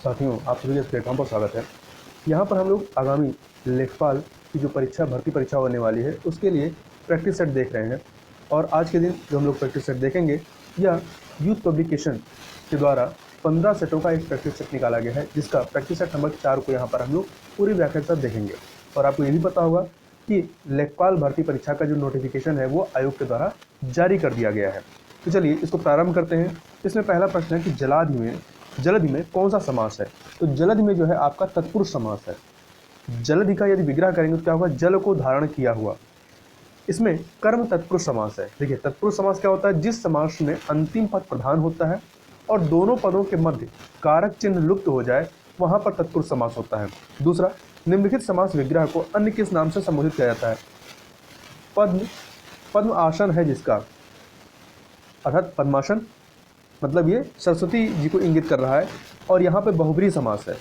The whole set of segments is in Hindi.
साथियों, आप सभी का इस प्लेटफॉर्म पर स्वागत है। यहाँ पर हम लोग आगामी लेखपाल की जो परीक्षा भर्ती परीक्षा होने वाली है उसके लिए प्रैक्टिस सेट देख रहे हैं। और आज के दिन जो हम लोग प्रैक्टिस सेट देखेंगे यह यूथ पब्लिकेशन के द्वारा 15 सेटों का एक प्रैक्टिस सेट निकाला गया है, जिसका प्रैक्टिस सेट नंबर 4 को यहाँ पर हम लोग पूरी व्याख्या के साथ देखेंगे। और आपको ये भी पता होगा कि लेखपाल भर्ती परीक्षा का जो नोटिफिकेशन है वो आयोग के द्वारा जारी कर दिया गया है। तो चलिए इसको प्रारंभ करते हैं। इसमें पहला प्रश्न है कि जलधि में कौन सा समास है। तो जलधि में जो है आपका तत्पुरुष समास है। जलधि का यदि विग्रह करेंगे तो क्या होगा, जल को धारण किया हुआ। इसमें कर्म तत्पुरुष समास है। देखिए तत्पुरुष समास क्या होता है, जिस समास में अंतिम पद प्रधान होता है और दोनों पदों के मध्य कारक चिन्ह लुप्त हो जाए वहां पर तत्पुरुष समास होता है। दूसरा, निम्नलिखित समास विग्रह को अन्य किस नाम से संबोधित किया जाता है। पद्म आसन है जिसका, अर्थात पद्मासन, मतलब ये सरस्वती जी को इंगित कर रहा है। और यहाँ पे बहुब्रीहि समास है,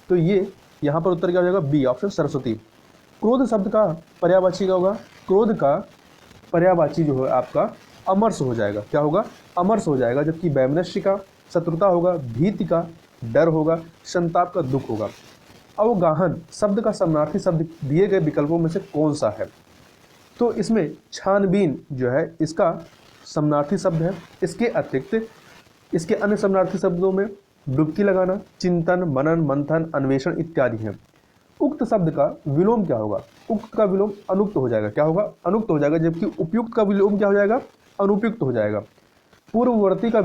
तो ये यहाँ पर उत्तर क्या हो जाएगा, बी ऑप्शन सरस्वती। क्रोध शब्द का पर्यायवाची क्या होगा, क्रोध का पर्यायवाची जो है आपका अमर्ष हो जाएगा। क्या होगा, अमर्ष हो जाएगा। जबकि वैमनस्य का शत्रुता होगा, भीति का डर होगा, संताप का दुख होगा। अवगाहन शब्द का समानार्थी शब्द दिए गए विकल्पों में से कौन सा है। तो इसमें छानबीन जो है इसका समानार्थी शब्द है। इसके अतिरिक्त इसके अन्य समानार्थी शब्दों में डुबकी लगाना, चिंतन, मनन, मंथन, अन्वेषण इत्यादि हैं। उक्त शब्द का विलोम क्या होगा, उक्त का विलोम अनुक्त हो जाएगा। क्या होगा, अनुक्त हो जाएगा। जबकि उपयुक्त का विलोम क्या हो जाएगा, अनुपयुक्त हो जाएगा। पूर्ववर्ती का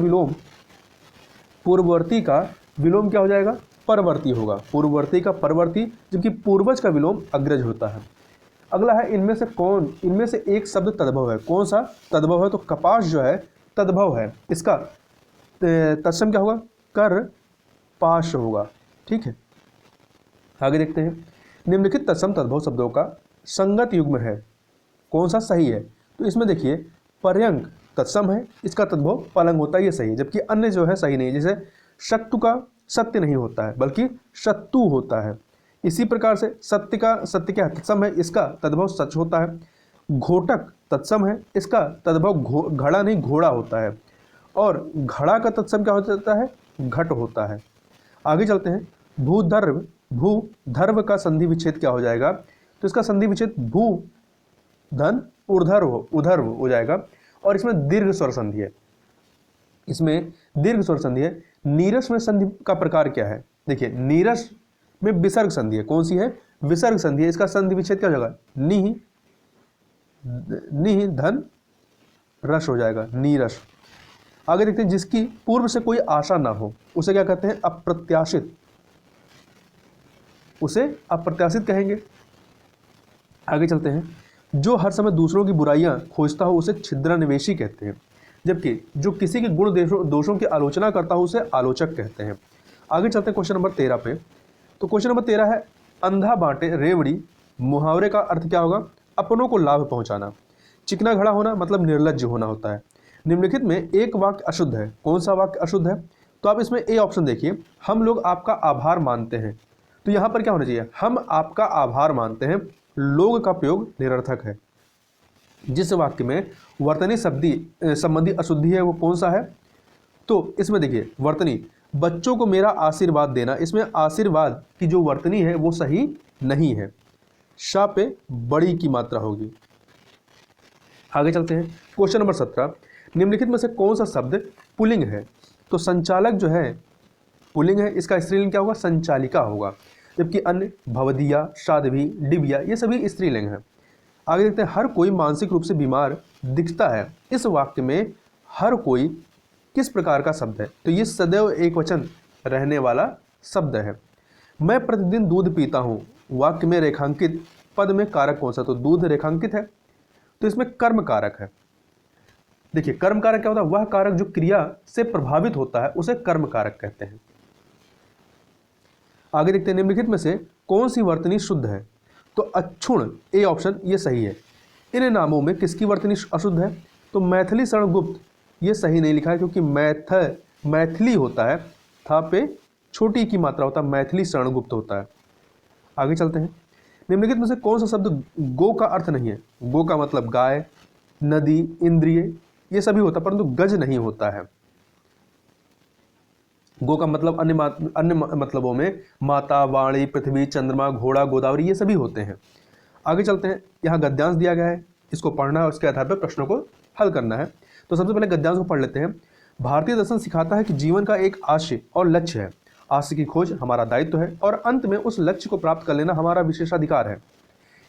विलोम क्या हो जाएगा, परवर्ती होगा। पूर्ववर्ती का परवर्ती, जबकि पूर्वज का विलोम अग्रज होता है। अगला है, इनमें से एक शब्द तद्भव है। कौन सा तद्भव है, तो कपास जो है तद्भव है। इसका तत्सम क्या होगा, कर पाश होगा। ठीक है, आगे देखते हैं। निम्नलिखित तत्सम तद्भव शब्दों का संगत युग्म है, कौन सा सही है। तो इसमें देखिए पर्यंक तत्सम है, इसका तद्भव पलंग होता है, ये सही है। जबकि अन्य जो है सही नहीं, जैसे शत्रु का सत्य नहीं होता है बल्कि शत्रु होता है। इसी प्रकार से सत्य क्या तत्सम है, इसका तद्भव सच होता है। घोटक तत्सम है, इसका तद्भव घड़ा नहीं घोड़ा होता है। और घड़ा का तत्सम क्या हो जाता है, घट होता है। आगे चलते हैं। भूधर्व का संधि विच्छेद क्या हो जाएगा, तो इसका संधि विच्छेद भू धन उधर्व हो जाएगा। और इसमें दीर्घ स्वर संधि है, इसमें दीर्घ स्वर संधि है। नीरस में संधि का प्रकार क्या है, देखिए नीरस में विसर्ग संधि है। कौन सी है, विसर्ग संधि है। इसका संधि विच्छेद क्या हो जाएगा, निह धन रस हो जाएगा, नीरस। आगे देखते हैं। जिसकी पूर्व से कोई आशा ना हो उसे क्या कहते हैं, अप्रत्याशित, उसे अप्रत्याशित कहेंगे। आगे चलते हैं। जो हर समय दूसरों की बुराइयां खोजता हो उसे छिद्रान्वेषी कहते हैं। जबकि जो किसी के गुण दोषों की आलोचना करता हो उसे आलोचक कहते हैं। आगे चलते हैं क्वेश्चन नंबर 13 पे। तो क्वेश्चन नंबर 13 है, अंधा बांटे रेवड़ी मुहावरे का अर्थ क्या होगा, अपनों को लाभ पहुंचाना। चिकना घड़ा होना मतलब निर्लज्ज होना होता है। निम्नलिखित में एक वाक्य अशुद्ध है, कौन सा वाक्य अशुद्ध है। तो आप इसमें ए ऑप्शन देखिए, हम लोग आपका आभार मानते हैं। तो यहां पर क्या होना चाहिए, हम आपका आभार मानते हैं। लोग का प्रयोग निरर्थक है। जिस वाक्य में वर्तनी संबंधी अशुद्धि है वो कौन सा है, तो इसमें देखिए वर्तनी, बच्चों को मेरा आशीर्वाद देना, इसमें आशीर्वाद की जो वर्तनी है वो सही नहीं है। शा पे बड़ी की मात्रा होगी। आगे चलते हैं। क्वेश्चन नंबर 17, निम्नलिखित में से कौन सा शब्द पुल्लिंग है। तो संचालक जो है पुल्लिंग है, इसका स्त्रीलिंग क्या होगा, संचालिका होगा। जबकि अन्य भवदिया, साध्वी, डिबिया ये सभी स्त्रीलिंग हैं। आगे देखते हैं। हर कोई मानसिक रूप से बीमार दिखता है, इस वाक्य में हर कोई किस प्रकार का शब्द है। तो ये सदैव एक वचन रहने वाला शब्द है। मैं प्रतिदिन दूध पीता हूँ, वाक्य में रेखांकित पद में कारक कौन सा, तो दूध रेखांकित है, तो इसमें कर्म कारक है। देखिए कर्म कारक क्या होता है, वह कारक जो क्रिया से प्रभावित होता है उसे कर्म कारक कहते हैं। आगे देखते हैं। निम्नलिखित में से कौन सी वर्तनी शुद्ध है, तो अक्षुण ए ऑप्शन ये सही है। इन नामों में किसकी वर्तनी अशुद्ध है, तो मैथिली शरणगुप्त ये सही नहीं लिखा है, क्योंकि मैथिली होता है, था पे छोटी की मात्रा होता है, मैथिली शरणगुप्त होता है। आगे चलते हैं। निम्नलिखित में से कौन सा शब्द गो का अर्थ नहीं है। गो का मतलब गाय, नदी, इंद्रिय ये सभी होता है, परंतु गज नहीं होता है। गो का मतलब अन्य मतलबों में माता, वाणी, पृथ्वी, चंद्रमा, घोड़ा, गोदावरी, ये सभी होते हैं। आगे चलते हैं। यहाँ गद्यांश दिया गया है, इसको पढ़ना है और उसके आधार पर प्रश्नों को हल करना है। तो सबसे पहले गद्यांश को पढ़ लेते हैं। भारतीय दर्शन सिखाता है कि जीवन का एक आशय और लक्ष्य है। आशय की खोज हमारा दायित्व है और अंत में उस लक्ष्य को प्राप्त कर लेना हमारा विशेषाधिकार है।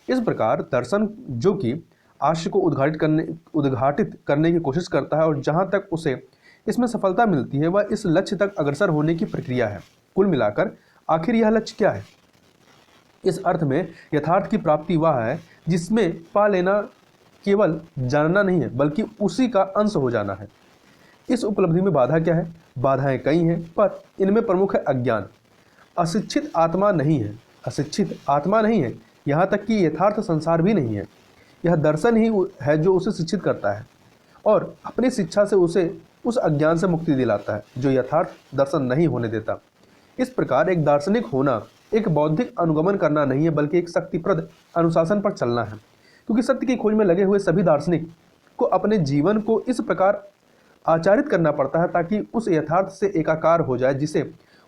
इस प्रकार दर्शन जो कि आशय को उद्घाटित करने की कोशिश करता है और जहाँ तक उसे इसमें सफलता मिलती है वह इस लक्ष्य तक अग्रसर होने की प्रक्रिया है। कुल मिलाकर आखिर यह लक्ष्य क्या है? इस अर्थ में यथार्थ की प्राप्ति वह है जिसमें पा लेना केवल जानना नहीं है बल्कि उसी का अंश हो जाना है। इस उपलब्धि में बाधा क्या है? बाधाएं कई हैं, पर इनमें प्रमुख है अज्ञान। अशिक्षित आत्मा नहीं है, यहाँ तक कि यथार्थ संसार भी नहीं है। यह दर्शन ही है जो उसे शिक्षित करता है और अपनी शिक्षा से उसे उस अज्ञान से मुक्ति दिलाता है जो यथार्थ दर्शन नहीं होने देता। इस प्रकार एक दार्शनिक होना एक बौद्धिक अनुगमन करना नहीं है बल्कि एक शक्तिप्रद अनुशासन पर चलना है, क्योंकि सत्य की खोज में लगे हुए सभी दार्शनिक को अपने जीवन को इस प्रकार आचारित करना पड़ता है ताकि उस यथार्थ से एकाकार हो जाए जिसे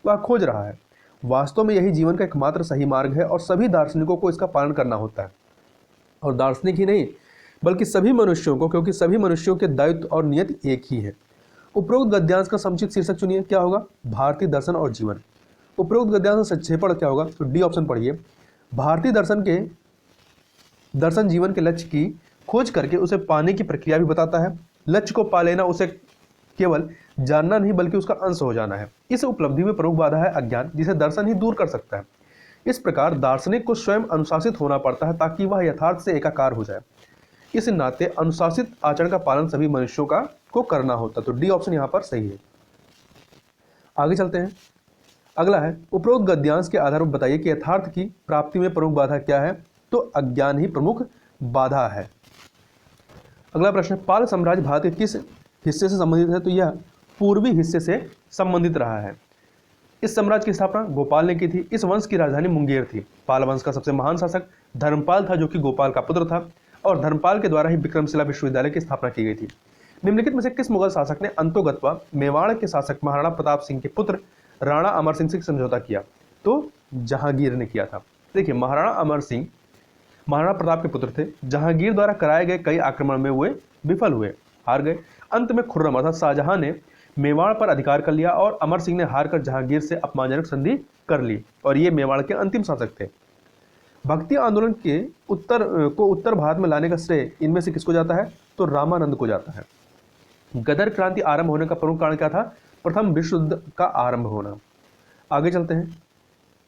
वह खोज रहा है। वास्तव में यही जीवन का एकमात्र सही मार्ग है और सभी दार्शनिकों को इसका पालन करना होता है। और दार्शनिक ही नहीं बल्कि सभी मनुष्यों को, क्योंकि सभी मनुष्यों के दायित्व और नियत एक ही है। उपरोक्त गद्यांश का संक्षिप्त शीर्षक चुनिए। क्या होगा? भारतीय दर्शन और जीवन। उपरोक्त गद्यांश का संक्षेपण क्या होगा? तो डी ऑप्शन पढ़िए। भारतीय दर्शन जीवन के लक्ष्य की खोज करके उसे पाने की प्रक्रिया भी बताता है। लक्ष्य को पा लेना उसे केवल जानना नहीं बल्कि उसका अंश हो जाना है। इस उपलब्धि में प्रमुख बाधा है अज्ञान, जिसे दर्शन ही दूर कर सकता है। इस प्रकार दार्शनिक को स्वयं अनुशासित होना पड़ता है ताकि वह यथार्थ से एकाकार हो जाए। इस नाते अनुशासित आचरण का पालन सभी मनुष्यों को करना होता है। तो डी ऑप्शन यहाँ पर सही है। आगे चलते हैं। अगला है, उपरोक्त गद्यांश के आधार पर बताइए कि यथार्थ की प्राप्ति में प्रमुख बाधा क्या है? तो अज्ञान ही प्रमुख बाधा है। अगला प्रश्न, पाल साम्राज्य भारत के किस हिस्से से संबंधित है? तो यह पूर्वी हिस्से से संबंधित रहा है। इस साम्राज्य की स्थापना गोपाल ने की थी। इस वंश की राजधानी मुंगेर थी। पाल वंश का सबसे महान शासक धर्मपाल था, जो कि गोपाल का पुत्र था, और धर्मपाल के द्वारा ही विक्रमशिला विश्वविद्यालय की स्थापना की गई थी। निम्नलिखित में से किस मुगल शासक ने अंतोगत्वा मेवाड़ के शासक महाराणा प्रताप सिंह के पुत्र राणा अमर सिंह से समझौता किया? तो जहांगीर ने किया था। देखिए, महाराणा अमर सिंह महाराणा प्रताप के पुत्र थे। जहांगीर द्वारा कराए गए कई आक्रमण में वे विफल हुए, हार गए। अंत में खुर्रम अर्थात शाहजहां ने मेवाड़ पर अधिकार कर लिया और अमर सिंह ने हारकर जहांगीर से अपमानजनक संधि कर ली, और ये मेवाड़ के अंतिम शासक थे। भक्ति आंदोलन के उत्तर भारत में लाने का श्रेय इनमें से किसको जाता है? तो रामानंद को जाता है। गदर क्रांति आरंभ होने का प्रमुख कारण क्या था? प्रथम विश्व युद्ध का आरंभ होना। आगे चलते हैं।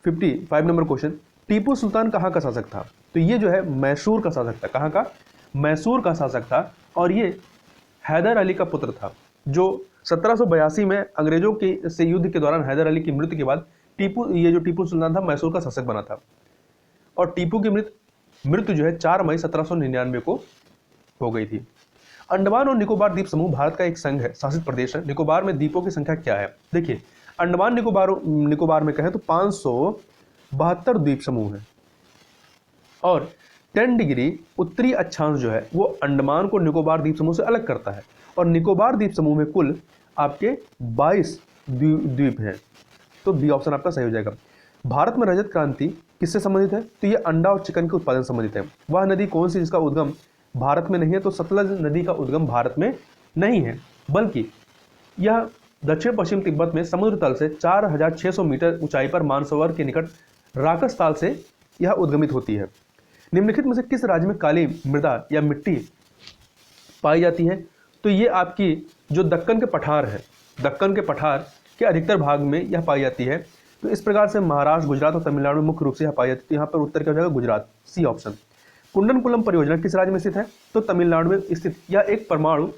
55 नंबर क्वेश्चन, टीपू सुल्तान कहाँ का शासक था? तो ये जो है मैसूर का शासक था। कहाँ का? मैसूर का शासक था, और ये हैदर अली का पुत्र था, जो 1782 में अंग्रेजों के से युद्ध के दौरान हैदर अली की मृत्यु के बाद टीपू सुल्तान था, मैसूर का शासक बना था। और टीपू की मृत्यु जो है 4 मई 1799 को हो गई थी। अंडमान और निकोबार द्वीप समूह भारत का एक संघ है, शासित प्रदेश है। निकोबार में द्वीपों की संख्या क्या है? देखिए, अंडमान निकोबार में कहें तो 572 द्वीप समूह है, और 10 डिग्री उत्तरी अक्षांश जो है वो अंडमान को निकोबार द्वीप समूह से अलग करता है। और निकोबार द्वीप समूह में कुल आपके 22 द्वीप हैं। तो बी ऑप्शन आपका सही हो जाएगा। भारत में रजत क्रांति किससे संबंधित है? तो ये अंडा और चिकन के उत्पादन से संबंधित है। वह नदी कौन सी जिसका उद्गम भारत में नहीं है? तो सतलज नदी का उद्गम भारत में नहीं है, बल्कि यह दक्षिण पश्चिम तिब्बत में समुद्र तल से 4600 मीटर ऊंचाई पर मानसरोवर के निकट राकस ताल से यह उद्गमित होती है। निम्नलिखित में से किस राज्य में काली मृदा या मिट्टी पाई जाती है? तो ये आपकी जो दक्कन के पठार है, दक्कन के पठार के अधिकतर भाग में यह पाई जाती है। तो इस प्रकार से महाराष्ट्र, गुजरात और तमिलनाडु में मुख्य रूप से यह पाई जाती है। तो यहाँ पर उत्तर क्या हो जाएगा? Gujarat, C option. कुंडनकुलम परियोजना किस राज्य में स्थित है? तो तमिलनाडु में स्थित। यह एक परमाणु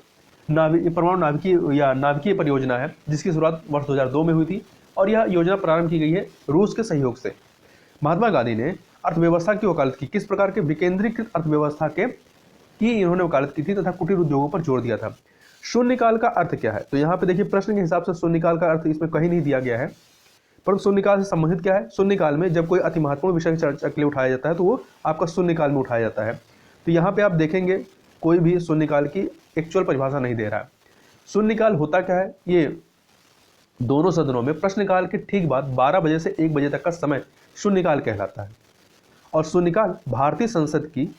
नाभिकीय परियोजना है, जिसकी शुरुआत वर्ष 2002 में हुई थी, और यह योजना प्रारंभ की गई है रूस के सहयोग से। महात्मा गांधी ने अर्थव्यवस्था की वकालत की। किस प्रकार के? विकेंद्रीकृत अर्थव्यवस्था की इन्होंने वकालत की थी तथा कुटीर उद्योगों पर जोर दिया था। शून्यकाल का अर्थ क्या है? तो यहाँ पे देखिए, प्रश्न के हिसाब से शून्यकाल का अर्थ इसमें कहीं नहीं दिया गया है, पर शून्यकाल से संबंधित क्या है? शून्यकाल में जब कोई अति महत्वपूर्ण विषय की चर्चा के लिए उठाया जाता है तो वो आपका शून्यकाल में उठाया जाता है। तो यहाँ पे आप देखेंगे कोई भी शून्यकाल की एक्चुअल परिभाषा नहीं दे रहा है। शून्यकाल होता क्या है? ये दोनों सदनों में प्रश्नकाल के ठीक बाद 12 बजे से 1 बजे तक का समय शून्यकाल कहलाता है। और शून्यकाल भारतीय संसद की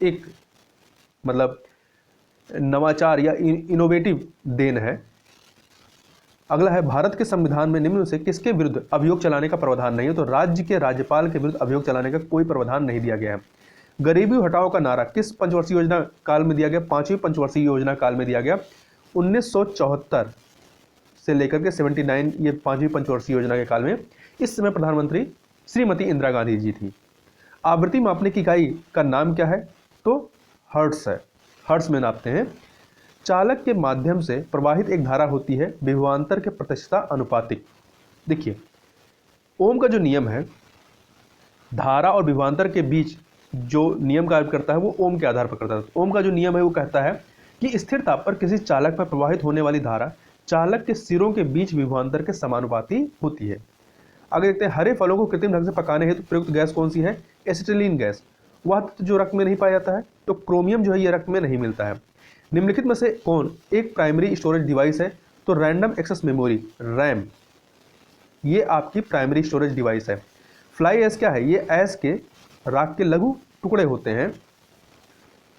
एक मतलब नवाचार या इनोवेटिव देन है। अगला है, भारत के संविधान में निम्न में से किसके विरुद्ध अभियोग चलाने का प्रावधान नहीं है? तो राज्य के राज्यपाल के विरुद्ध अभियोग चलाने का कोई प्रावधान नहीं दिया गया है। गरीबी हटाओ का नारा किस पंचवर्षीय योजना काल में दिया गया? 5वीं पंचवर्षीय योजना काल में दिया गया। 1974 से लेकर के 79 ये 5वीं पंचवर्षीय योजना के काल में। इस समय प्रधानमंत्री श्रीमती इंदिरा गांधी जी थी। आवृत्ति मापने की इकाई का नाम क्या है? तो हर्ट्ज है, हर्ट्ज में नापते हैं। चालक के माध्यम से प्रवाहित एक धारा होती है विभवांतर के प्रतिशतता अनुपातिक। देखिए, ओम का जो नियम है, धारा और विभवांतर के बीच जो नियम कार्य करता है वो ओम के आधार पर करता है। ओम का जो नियम है वो कहता है कि स्थिर ताप पर किसी चालक पर प्रवाहित होने वाली धारा चालक के सिरों के बीच विभवांतर के समानुपाती होती है। आगे देखते हैं, हरे फलों को कृत्रिम ढंग से पकाने हेतु प्रयुक्त गैस कौन सी है? Acetylene gas. वह तत्व जो रक्त में नहीं पाया जाता है, तो क्रोमियम जो है ये रक्त में नहीं मिलता है। निम्नलिखित में से कौन एक प्राइमरी स्टोरेज डिवाइस है? तो रैंडम एक्सेस मेमोरी, रैम, ये आपकी प्राइमरी स्टोरेज डिवाइस है। फ्लाई ऐश क्या है? ये ऐश के राख के लघु टुकड़े होते हैं,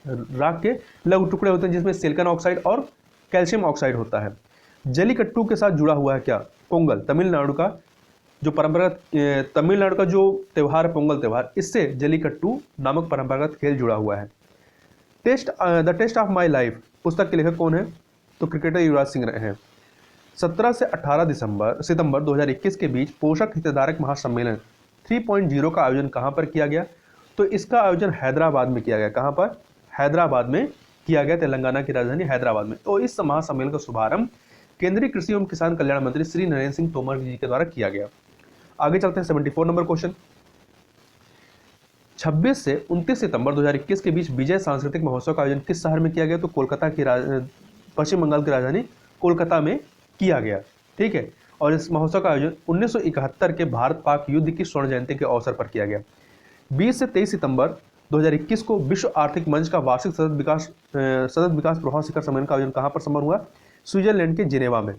राख के लघु टुकड़े होते हैं जिसमें सिलिकॉन ऑक्साइड और कैल्शियम ऑक्साइड होता है। जलीकट्टू के साथ जुड़ा हुआ है क्या? पोंगल, तमिलनाडु का जो परंपरागत तमिलनाडु का जो त्यौहार है पोंगल त्यौहार, इससे जलीकट्टू नामक परंपरागत खेल जुड़ा हुआ है। The test of my life पुस्तक के लेखक कौन है? तो क्रिकेटर युवराज सिंह हैं। 17 से 18 सितंबर 2021 के बीच पोषक हितधारक महासम्मेलन 3.0 का आयोजन कहाँ पर किया गया? तो इसका आयोजन हैदराबाद में किया गया। कहाँ पर? हैदराबाद में किया गया, तेलंगाना की राजधानी हैदराबाद में। तो इस महासम्मेलन का शुभारंभ केंद्रीय कृषि एवं किसान कल्याण मंत्री श्री नरेंद्र सिंह तोमर जी के द्वारा किया गया। आगे चलते हैं 74 नंबर क्वेश्चन। 26 से 29 सितंबर 2021 के बीच विजय सांस्कृतिक महोत्सव का आयोजन किस शहर में किया गया? तो कोलकाता की पश्चिम बंगाल की राजधानी कोलकाता में किया गया। ठीक है, और इस महोत्सव का आयोजन 1971 के भारत पाक युद्ध की स्वर्ण जयंती के अवसर पर किया गया। 20 से 23 सितंबर 2021 को विश्व आर्थिक मंच का वार्षिक सतत विकास प्रभाव शिखर सम्मेलन का आयोजन कहाँ पर संपन्न हुआ? स्विट्जरलैंड के जिनेवा में।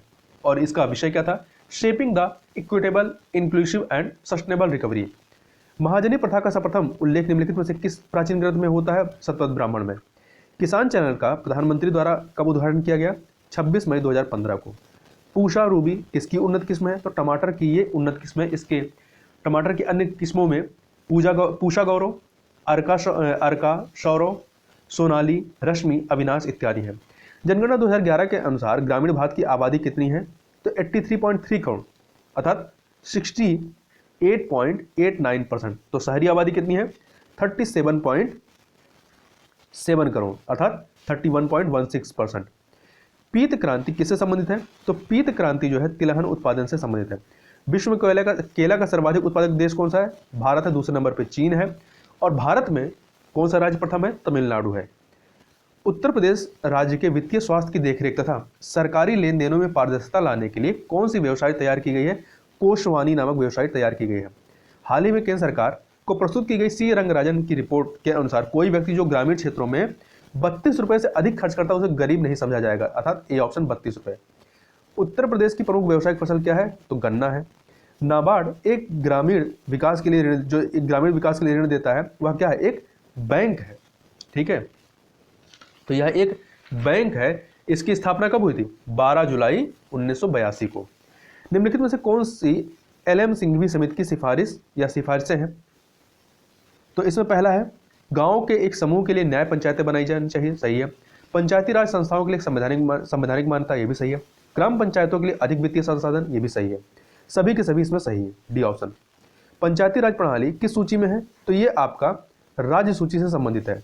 और इसका विषय क्या था? Shaping the equitable, inclusive and sustainable recovery. महाजनी प्रथा का सर्वप्रथम उल्लेख निम्नलिखित में से किस प्राचीन ग्रंथ में होता है? सतपथ ब्राह्मण में। किसान चैनल का प्रधानमंत्री द्वारा कब उद्घाटन किया गया? 26 मई 2015 को। पूषा रूबी किसकी उन्नत किस्म है? तो टमाटर की ये उन्नत किस्म है। इसके टमाटर की अन्य किस्मों में पूषा गौरव, अर्का, सौरव, सोनाली, रश्मि, अविनाश इत्यादि हैं। जनगणना 2011 के अनुसार ग्रामीण भारत की आबादी कितनी है? तो 83.3 करोड़ अर्थात 68.89%। तो शहरी आबादी कितनी है? 37.7 करोड़ अर्थात 31.16%। पीत क्रांति किससे संबंधित है? तो पीत क्रांति जो है तिलहन उत्पादन से संबंधित है। विश्व में केला का सर्वाधिक उत्पादक देश कौन सा है? भारत है। दूसरे नंबर पर चीन है। और भारत में कौन सा राज्य प्रथम है? तमिलनाडु है। उत्तर प्रदेश राज्य के वित्तीय स्वास्थ्य की देखरेख तथा सरकारी लेन देनों में पारदर्शिता लाने के लिए कौन सी वेबसाइट तैयार की गई है? कोशवानी नामक वेबसाइट तैयार की गई है। हाल ही में केंद्र सरकार को प्रस्तुत की गई सी रंगराजन की रिपोर्ट के अनुसार कोई व्यक्ति जो ग्रामीण क्षेत्रों में 32 रुपए से अधिक खर्च करता है उसे गरीब नहीं समझा जाएगा, अर्थात ए ऑप्शन 32 रुपए। उत्तर प्रदेश की प्रमुख व्यावसायिक फसल क्या है? तो गन्ना है। नाबार्ड एक ग्रामीण विकास के लिए ऋण देता है, वह क्या है? एक बैंक है। ठीक है, तो यह एक बैंक है। इसकी स्थापना कब हुई थी? 12 जुलाई 1982 को। निम्नलिखित में से कौन सी एलएम सिंघवी समिति की सिफारिश या सिफारिशें हैं? तो इसमें पहला है, गांव के एक समूह के लिए न्याय पंचायतें बनाई जानी चाहिए, सही है। पंचायती राज संस्थाओं के लिए संवैधानिक मान्यता, ये भी सही है। ग्राम पंचायतों के लिए अधिक वित्तीय संसाधन, ये भी सही है। सभी के सभी इसमें सही है, डी ऑप्शन। पंचायती राज प्रणाली किस सूची में है? तो ये आपका राज्य सूची से संबंधित है।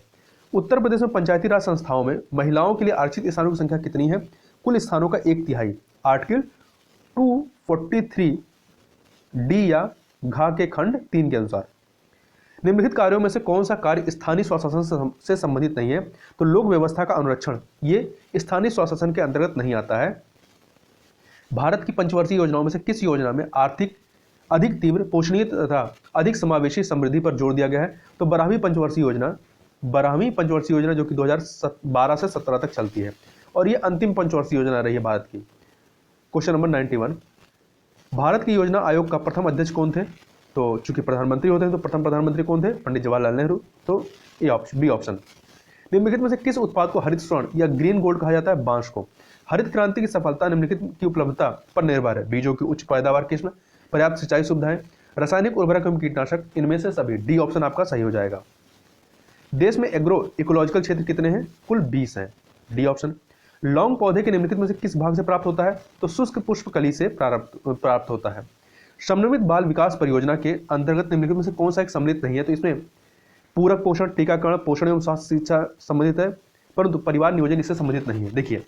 उत्तर प्रदेश में पंचायती राज संस्थाओं में महिलाओं के लिए आरक्षित स्थानों की संख्या कितनी है? कुल स्थानों का 1/3। आर्टिकल 243 डी या घा के खंड 3 के अनुसार। निम्नलिखित कार्यों में से कौन सा कार्य स्थानीय स्वशासन से संबंधित नहीं है? तो लोक व्यवस्था का अनुरक्षण, ये स्थानीय स्वशासन के अंतर्गत नहीं आता है। भारत की पंचवर्षीय योजनाओं में से किस योजना में आर्थिक अधिक तीव्र, पोषणीय तथा अधिक समावेशी समृद्धि पर जोर दिया गया है? तो 12वीं पंचवर्षीय योजना जो कि 2012 से 17 तक चलती है, और ये अंतिम पंचवर्षीय योजना रही है भारत की। क्वेश्चन नंबर 91, भारत की योजना आयोग का प्रथम अध्यक्ष कौन थे? तो चूंकि प्रधानमंत्री होते हैं तो प्रथम प्रधानमंत्री कौन थे? पंडित जवाहरलाल नेहरू। तो ए ऑप्शन, बी ऑप्शन। निम्नलिखित में से किस उत्पाद को हरित स्वर्ण या ग्रीन गोल्ड कहा जाता है? बांस को। हरित क्रांति की सफलता निम्नलिखित की उपलब्धता पर निर्भर है? बीजों की उच्च पैदावार किस्म, पर्याप्त सिंचाई सुविधाएं, रासायनिक उर्वरक एवं कीटनाशक, इनमें से सभी। डी ऑप्शन आपका सही हो जाएगा। देश में एग्रो इकोलॉजिकल क्षेत्र कितने हैं? कुल 20 हैं। D option. लौंग पौधे के निम्नलिखित में से किस भाग से प्राप्त होता है? तो शुष्क पुष्प कली से प्राप्त होता है। समन्वित बाल विकास परियोजना के अंतर्गत निम्नलिखित में से कौन सा एक सम्मिलित नहीं है? तो इसमें पूरक पोषण, टीकाकरण, पोषण एवं स्वास्थ्य शिक्षा संबंधित है, परंतु परिवार नियोजन इससे संबंधित नहीं है। देखिए,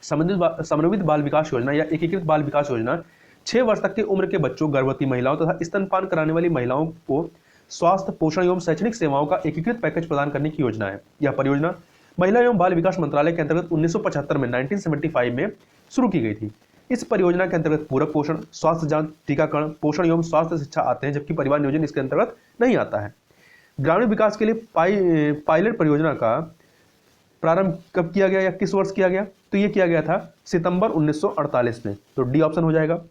समन्वित बाल विकास योजना या एकीकृत बाल विकास योजना 6 वर्ष तक की उम्र के बच्चों, गर्भवती महिलाओं तथा स्तनपान कराने वाली महिलाओं को स्वास्थ्य, पोषण एवं शैक्षणिक सेवाओं का एकीकृत पैकेज प्रदान करने की योजना है। यह परियोजना महिला एवं बाल विकास मंत्रालय के अंतर्गत 1975 में 1975 में शुरू की गई थी। इस परियोजना के अंतर्गत पूरक पोषण, स्वास्थ्य जांच, टीकाकरण, पोषण एवं स्वास्थ्य शिक्षा आते हैं, जबकि परिवार नियोजन इसके अंतर्गत नहीं आता है। ग्रामीण विकास के लिए पायलट परियोजना का प्रारंभ कब किया गया या किस वर्ष किया गया? तो ये किया गया था सितंबर 1948 में। तो डी ऑप्शन हो जाएगा।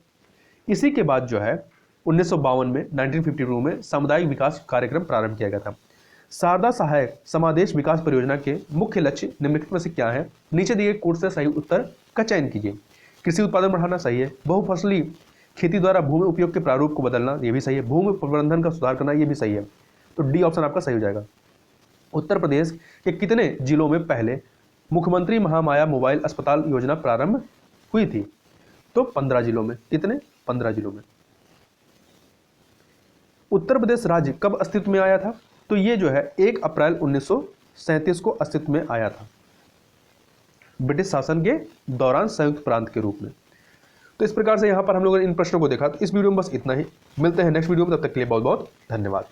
इसी के बाद जो है 1952 में 1952 में सामुदायिक विकास कार्यक्रम प्रारंभ किया गया था। शारदा सहायक समादेश विकास परियोजना के मुख्य लक्ष्य निम्नलिखित में से क्या है? नीचे दिए कोड से सही उत्तर का चयन कीजिए। कृषि उत्पादन बढ़ाना सही है। बहुफसली खेती द्वारा भूमि उपयोग के प्रारूप को बदलना, ये भी सही है। भूमि प्रबंधन का सुधार करना, ये भी सही है। तो डी ऑप्शन आपका सही हो जाएगा। उत्तर प्रदेश के कितने जिलों में पहले मुख्यमंत्री महामाया मोबाइल अस्पताल योजना प्रारंभ हुई थी? तो 15 जिलों में। कितने? 15 जिलों में। उत्तर प्रदेश राज्य कब अस्तित्व में आया था? तो ये जो है 1 अप्रैल 1937 को अस्तित्व में आया था, ब्रिटिश शासन के दौरान संयुक्त प्रांत के रूप में। तो इस प्रकार से यहाँ पर हम लोगों ने इन प्रश्नों को देखा। तो इस वीडियो में बस इतना ही। मिलते हैं नेक्स्ट वीडियो में, तब तक के लिए बहुत बहुत धन्यवाद।